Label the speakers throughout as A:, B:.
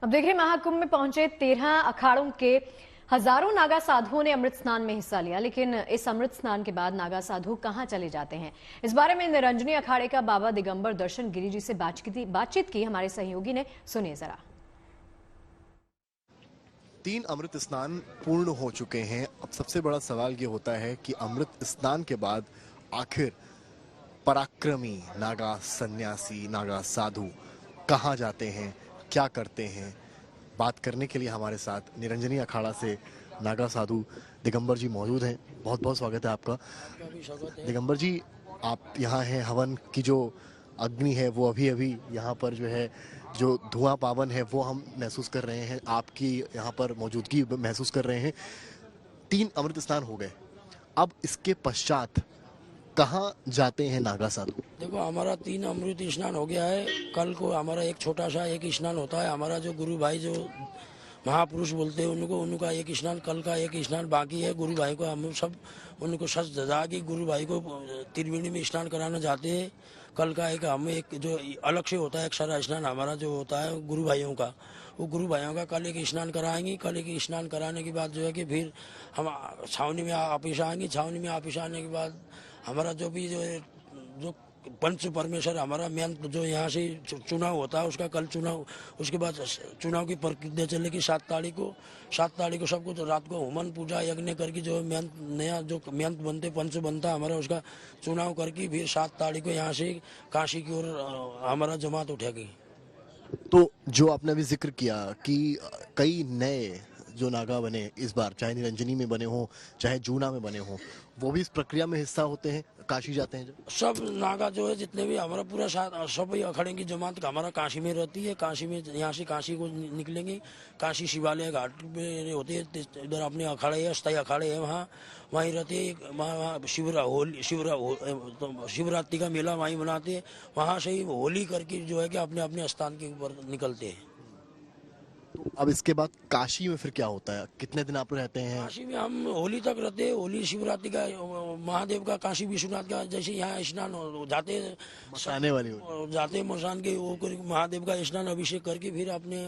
A: अब देखिए, महाकुंभ में पहुंचे 13 अखाड़ों के हजारों नागा साधुओं ने अमृत स्नान में हिस्सा लिया। लेकिन इस अमृत स्नान के बाद नागा साधु कहां चले जाते हैं, इस बारे में निरंजनी अखाड़े का बाबा दिगंबर दर्शन गिरी जी से बातचीत की हमारे सहयोगी ने। सुनिए जरा।
B: 3 अमृत स्नान पूर्ण हो चुके हैं। अब सबसे बड़ा सवाल ये होता है कि अमृत स्नान के बाद आखिर पराक्रमी नागा सन्यासी, नागा साधु कहाँ जाते हैं, क्या करते हैं। बात करने के लिए हमारे साथ निरंजनी अखाड़ा से नागा साधु दिगंबर जी मौजूद हैं। बहुत बहुत स्वागत है आपका। दिगंबर जी, आप यहाँ हैं, हवन की जो अग्नि है वो अभी अभी यहाँ पर जो है, जो धुआं पावन है वो हम महसूस कर रहे हैं, आपकी यहाँ पर मौजूदगी महसूस कर रहे हैं। 3 अमृत स्नान हो गए, अब इसके पश्चात कहाँ जाते हैं नागा साधु?
C: देखो, हमारा 3 अमृत स्नान हो गया है। कल को हमारा एक छोटा सा एक स्नान होता है। हमारा जो गुरु भाई जो महापुरुष बोलते हैं उनका एक स्नान, कल का एक स्नान बाकी है। गुरु भाई को हम सब उनको सच धजा के गुरु भाई को त्रिवेणी में स्नान कराना चाहते हैं। कल का हम एक जो अलग से होता है अक्षरा स्नान हमारा जो होता है गुरु भाइयों का, वो गुरु भाइयों का कल एक स्नान कराएंगे। कल एक स्नान कराने के बाद जो है कि फिर हम छावनी में वापिस आएंगे। छावनी में वापिस आने के बाद हमारा जो भी जो पंच परमेश्वर हमारा मेन जो यहाँ से चुनाव होता है उसका कल चुनाव, उसके बाद चुनाव की प्रक्रिया चलेगी 7 तारीख को। 7 तारीख को सबको तो रात को होमन पूजा यज्ञ करके जो मेन नया जो मेन बनते पंच बनता हमारा उसका चुनाव करके फिर 7 तारीख को यहाँ से काशी की ओर हमारा जमात उठेगी।
B: तो जो आपने अभी जिक्र किया कि कई नए जो नागा बने इस बार, चाहे निरंजनी में बने हों चाहे जूना में बने हों, वो भी इस प्रक्रिया में हिस्सा होते हैं, काशी जाते हैं जब?
C: सब नागा जो है जितने भी हमारा पूरा सब अखाड़े की जमात हमारा काशी में रहती है। काशी में यहाँ से काशी को निकलेंगे। काशी शिवालय घाट में होती है, इधर अपने अखाड़े है, अस्थायी अखाड़े है, वहीं रहते हैं। वहाँ शिवरात्रि का मेला वहीं मनाते हैं। वहाँ से ही होली करके जो है कि अपने अपने स्थान के ऊपर निकलते हैं।
B: तो अब इसके बाद काशी में फिर क्या होता है, कितने दिन आप रहते हैं?
C: काशी में हम होली तक रहते हैं। होली शिवरात्रि का महादेव का, काशी विश्वनाथ का जैसे यहाँ स्नान जाते जाते मसान के वो महादेव का स्नान अभिषेक करके फिर अपने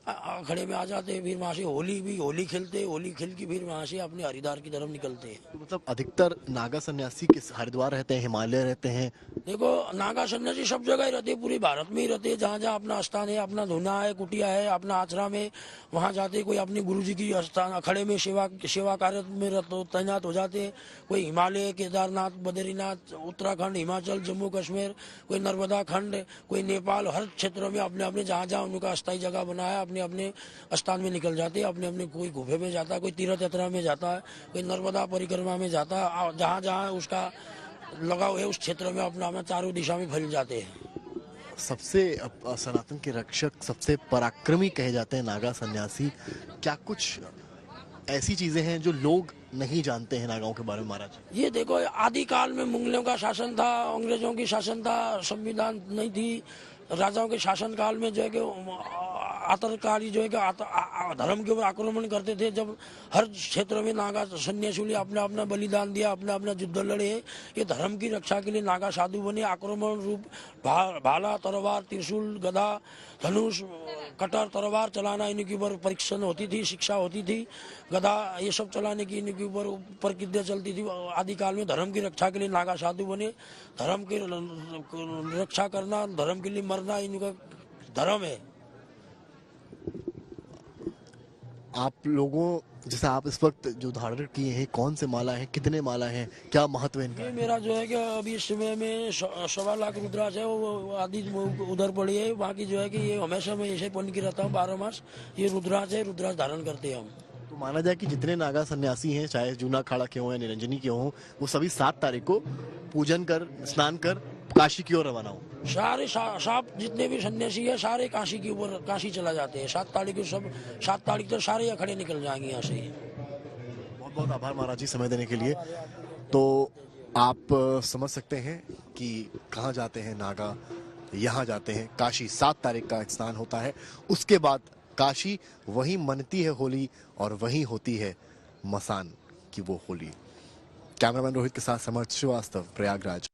C: अखाड़े में आ जाते हैं। फिर वहाँ से होली खेलते हैं। होली खेल के फिर वहाँ से अपने हरिद्वार की तरफ निकलते हैं।
B: तो मतलब अधिकतर नागा सन्यासी किस हरिद्वार रहते हैं, हिमालय रहते हैं?
C: देखो, नागा सन्यासी सब जगह ही रहते हैं, पूरे भारत में ही रहते हैं। जहाँ जहाँ अपना स्थान है, अपना धुना है, कुटिया है, अपना आश्रम है, वहाँ जाते। कोई अपने गुरु जी की स्थान अखाड़े में सेवा कार्य में तैनात हो जाते हैं। कोई हिमालय, केदारनाथ, बद्रीनाथ, उत्तराखंड, हिमाचल, जम्मू कश्मीर, कोई नर्मदा खंड, कोई नेपाल, हर क्षेत्रों में अपने अपने जहाँ जहाँ उनका अस्थायी जगह बनाया अपने अपने स्थान में निकल जाते हैं। अपने अपने कोई गुफे में जाता है, कोई तीर्थ यात्रा में जाता है, कोई नर्मदा परिक्रमा में जाता है। जहाँ जहाँ उसका लगाव है उस क्षेत्र में अपना अपना चारों दिशा में फैल जाते हैं।
B: सबसे सनातन के रक्षक, सबसे पराक्रमी कहे जाते हैं नागा सन्यासी। क्या कुछ ऐसी चीजें हैं जो लोग नहीं जानते हैं नागाओं के बारे में महाराज?
C: ये देखो, आदि काल में मुगलों का शासन था, अंग्रेजों की शासन था, संविधान नहीं थी। राजाओं के शासन काल में जो है कि आतंककारी जो है कि धर्म के ऊपर आक्रमण करते थे। जब हर क्षेत्र में नागा सन्यासी अपना अपना बलिदान दिया, अपना अपना युद्ध लड़े। ये धर्म की रक्षा के लिए नागा साधु बने। आक्रमण रूप भाला, तलवार, त्रिशूल, गदा, धनुष, कटर, तलवार चलाना इनके ऊपर परीक्षण होती थी, शिक्षा होती थी। गदा ये सब चलाने की इनके ऊपर प्रक्रिया चलती थी। आदिकाल में धर्म की रक्षा के लिए नागा साधु बने। धर्म की रक्षा करना, धर्म के लिए मरना इनका धर्म है।
B: आप लोगों जैसे आप इस वक्त जो धारण किए हैं, कौन से माला हैं, कितने माला हैं, क्या महत्व है इनका?
C: ये मेरा जो है कि अभी इस समय में 1.25 लाख रुद्राक्ष है, वो आदि उधर पड़ी है। बाकी जो है कि ये हमेशा मैं ऐसे पहन के रहता हूँ 12 मास। ये रुद्राक्ष है, रुद्राक्ष धारण करते हैं हम।
B: तो माना जाए कि जितने नागा सन्यासी हैं, चाहे जूना अखाड़ा के हों या निरंजनी के हों, वो सभी 7 तारीख को पूजन कर, स्नान कर काशी की ओर रवाना हो।
C: सारे साहब जितने भी सन्यासी है सारे काशी के ऊपर काशी चला जाते हैं। 7 तारीख को सब 7 तारीख तक सारे अखाड़े निकल जाएंगे यहाँ से।
B: बहुत बहुत आभार महाराज जी समय देने के लिए। तो आप समझ सकते हैं कि कहाँ जाते हैं नागा, यहाँ जाते हैं काशी। 7 तारीख का स्नान होता है, उसके बाद काशी, वहीं मनती है होली और वहीं होती है मसान की वो होली। कैमरामैन रोहित के साथ समर्थ श्रीवास्तव, प्रयागराज।